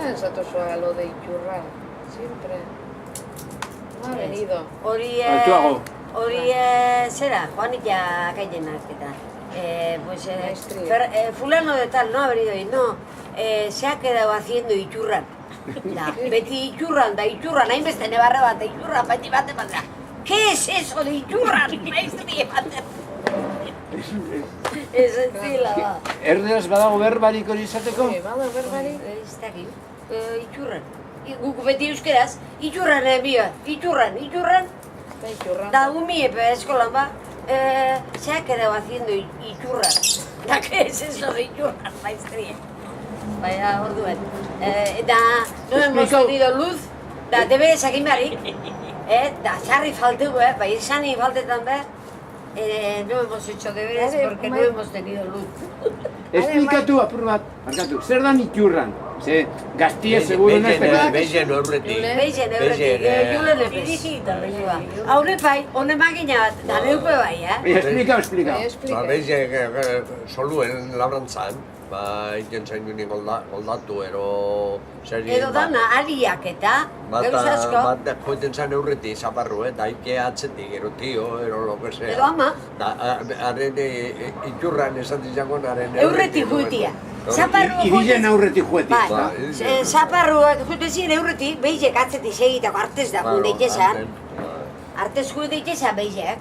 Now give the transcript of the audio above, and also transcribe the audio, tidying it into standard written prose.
pensatoso a lo de Iturra? Siempre. No ha venido. Hori, zera, Juanita Gainenak eta. Pues, fulano de tal, no ha venido y no, se ha quedado haciendo Iturran. Beti Iturran, hainbeste nebarra bat, Iturran, beti bate bat. ¿Qué es eso de Iturran, maestri bat? Ez entzila, ba. Erderaz badago berbarik hori izateko? Badago berbarik? Ez dakit, Iturran. Guk beti euskeraz, Iturran ebia, Iturran. Da umiepe eskolan ba, se ha quedado haciendo Iturran. Da, ¿qué es eso de Iturran, maestri? Baina, orduan. Da, no hemos tenido luz, da, debe sakin barik. Da, sarri falteu, bai, sani faltetan behar. No hemos hecho deberes porque no hemos tenido luz. Esplikatu apur bat, markatu, zer da Iturran? Ze, gaztia seguro nahi pekatu. Beizen horretik. Julen dirigita, behiua. Haure pai, honen magina bat, da neupe bai, Explika. Beizen soluen labrantzan, iten zain duen goldatu, ero... Edo dana, aliak eta, gauz asko. Bat joiten zain eurretik zaparru, da ike atzetik, ero tio, ero lo que sea. Edo ama. Haren Iturran esan dizakon, haren eurretik juitia. Irilen aurretik juetik. Zaparruak jute ziren eurretik, behizek atzetik segitako artez da jude itxesan. Artez jude itxesan behizek.